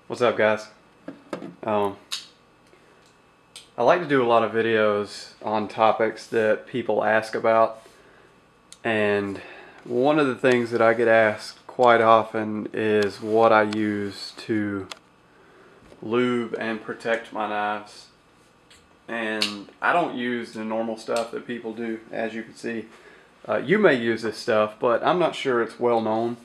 What's up, guys? Um, I like to do a lot of videos on topics that people ask about, and one of the things that I get asked quite often is what I use to lube and protect my knives. And I don't use the normal stuff that people do, as you can see. You may use this stuff, but I'm not sure it's well known.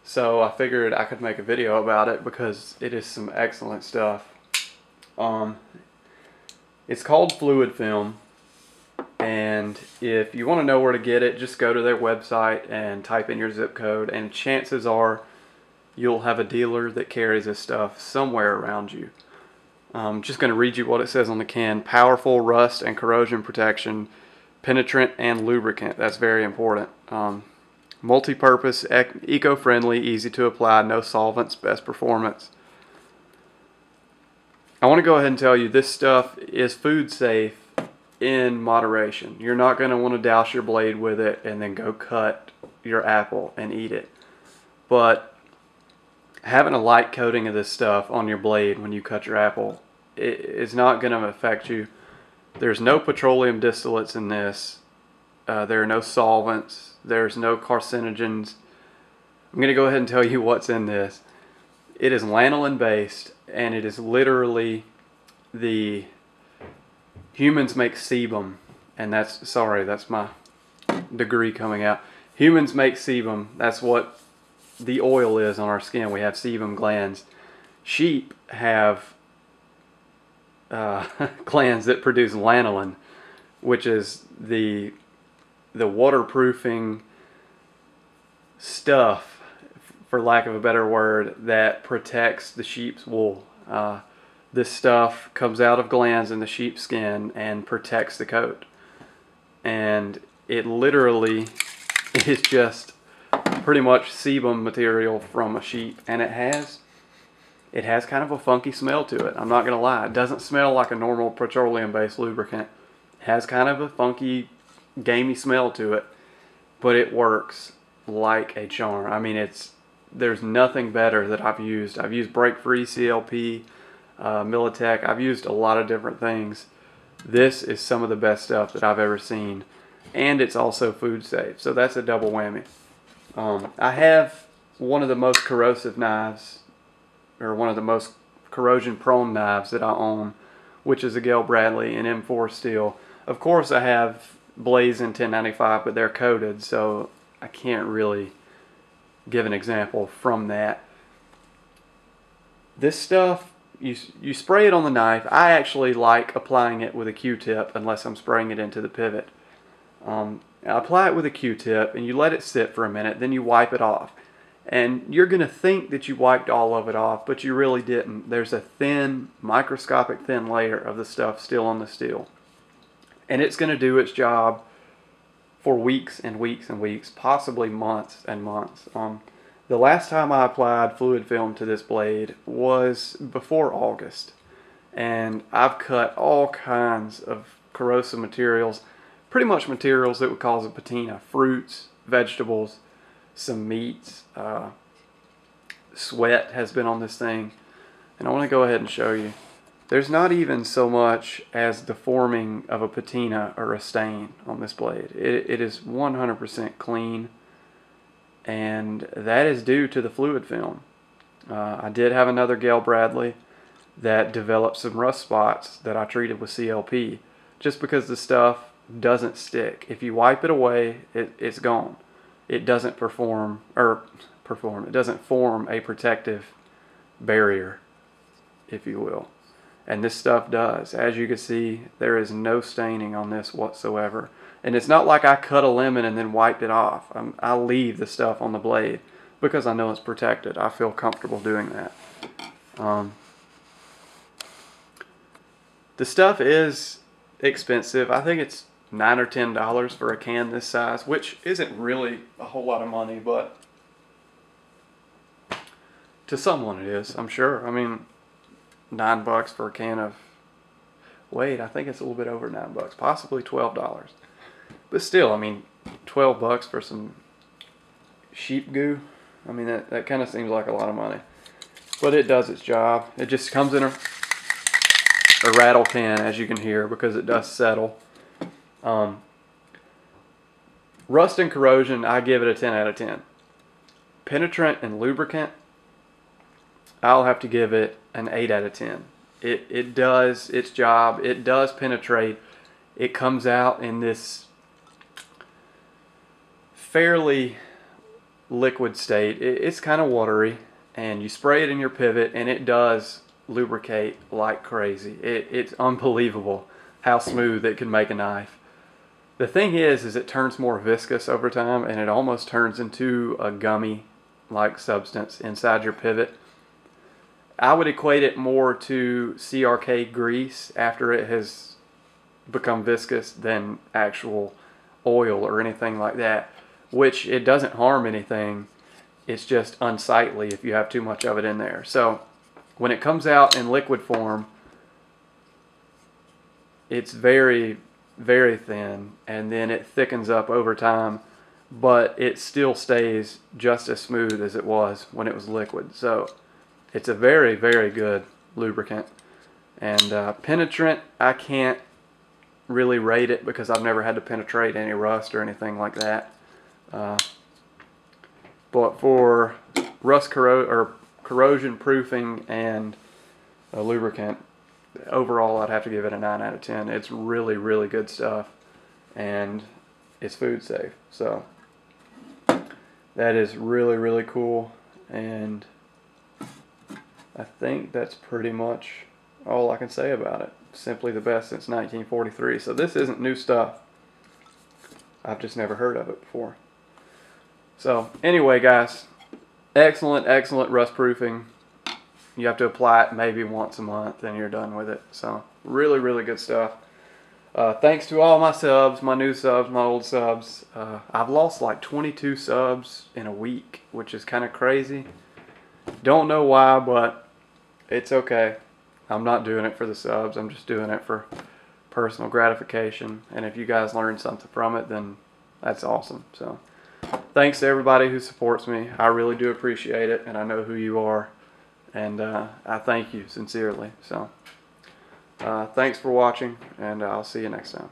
So I figured I could make a video about it because it is some excellent stuff. It's called fluid film, and if you want to know where to get it, just go to their website and type in your zip code, and chances are you'll have a dealer that carries this stuff somewhere around you. I'm just going to read you what it says on the can. Powerful rust and corrosion protection, penetrant and lubricant. That's very important. Multi-purpose, eco-friendly, easy to apply, no solvents, best performance. I want to go ahead and tell you this stuff is food safe in moderation. You're not going to want to douse your blade with it and then go cut your apple and eat it. But having a light coating of this stuff on your blade when you cut your apple, it's not going to affect you. There's no petroleum distillates in this. There are no solvents. There's no carcinogens. I'm going to go ahead and tell you what's in this. It is lanolin based, and it is literally the humans make sebum, and that's my degree coming out. Humans make sebum. That's what the oil is on our skin. We have sebum glands. Sheep have glands that produce lanolin, which is the waterproofing stuff, for lack of a better word, that protects the sheep's wool. This stuff comes out of glands in the sheep's skin and protects the coat. And it literally is just pretty much sebum material from a sheep, and it has kind of a funky smell to it. I'm not gonna lie. It doesn't smell like a normal petroleum-based lubricant. It has kind of a funky, gamey smell to it, but it works like a charm. I mean, there's nothing better that I've used. I've used Break Free, CLP, Militech. I've used a lot of different things. This is some of the best stuff that I've ever seen, and it's also food safe, so that's a double whammy. I have one of the most corrosive knives, or one of the most corrosion prone knives that I own, which is a Gale Bradley in M4 steel. Of course I have Blaze in 1095, but they're coated, so I can't really give an example from that. This stuff, you spray it on the knife. I actually like applying it with a Q-tip unless I'm spraying it into the pivot. Apply it with a Q-tip and you let it sit for a minute, then you wipe it off. And you're going to think that you wiped all of it off, but you really didn't. There's a thin, microscopic thin layer of the stuff still on the steel. And it's going to do its job for weeks and weeks and weeks, possibly months and months. The last time I applied fluid film to this blade was before August. And I've cut all kinds of corrosive materials, pretty much materials that would cause a patina. Fruits, vegetables, some meats, sweat has been on this thing. And I want to go ahead and show you. There's not even so much as the forming of a patina or a stain on this blade. It is 100% clean, and that is due to the fluid film. I did have another Gale Bradley that developed some rust spots that I treated with CLP, just because the stuff doesn't stick. If you wipe it away, it's gone. It doesn't it doesn't form a protective barrier, if you will. And this stuff does. As you can see, there is no staining on this whatsoever. And it's not like I cut a lemon and then wiped it off. I leave the stuff on the blade because I know it's protected. I feel comfortable doing that. The stuff is expensive. I think it's $9 or $10 for a can this size, which isn't really a whole lot of money, but to someone it is, I'm sure. I mean, $9 for a can of, wait, I think it's a little bit over $9, possibly $12. But still, I mean, $12 for some sheep goo, I mean, that kind of seems like a lot of money. but it does its job. It just comes in a rattle can, as you can hear, because it does settle. Rust and corrosion, I give it a 10 out of 10. Penetrant and lubricant, I'll have to give it an 8 out of 10. It does its job. It does penetrate. It comes out in this fairly liquid state. It's kind of watery, and you spray it in your pivot and it does lubricate like crazy. It's unbelievable how smooth it can make a knife. The thing is it turns more viscous over time, and it almost turns into a gummy like substance inside your pivot. I would equate it more to CRK grease after it has become viscous than actual oil or anything like that, which it doesn't harm anything. It's just unsightly if you have too much of it in there. So when it comes out in liquid form, it's very, very thin, and then it thickens up over time, but it still stays just as smooth as it was when it was liquid. So it's a very, very good lubricant. And penetrant, I can't really rate it because I've never had to penetrate any rust or anything like that. But for rust corrosion proofing and a lubricant, overall I'd have to give it a 9 out of 10. It's really, really good stuff, and it's food safe. So that is really, really cool, and I think that's pretty much all I can say about it. Simply the best since 1943. So this isn't new stuff. I've just never heard of it before. So anyway, guys, excellent, excellent rust proofing. You have to apply it maybe once a month and you're done with it. So really, really good stuff. Thanks to all my subs, my new subs, my old subs. I've lost like 22 subs in a week, which is kind of crazy. Don't know why, but it's okay. I'm not doing it for the subs. I'm just doing it for personal gratification. And if you guys learn something from it, then that's awesome. So thanks to everybody who supports me. I really do appreciate it, and I know who you are. And I thank you sincerely. So thanks for watching, and I'll see you next time.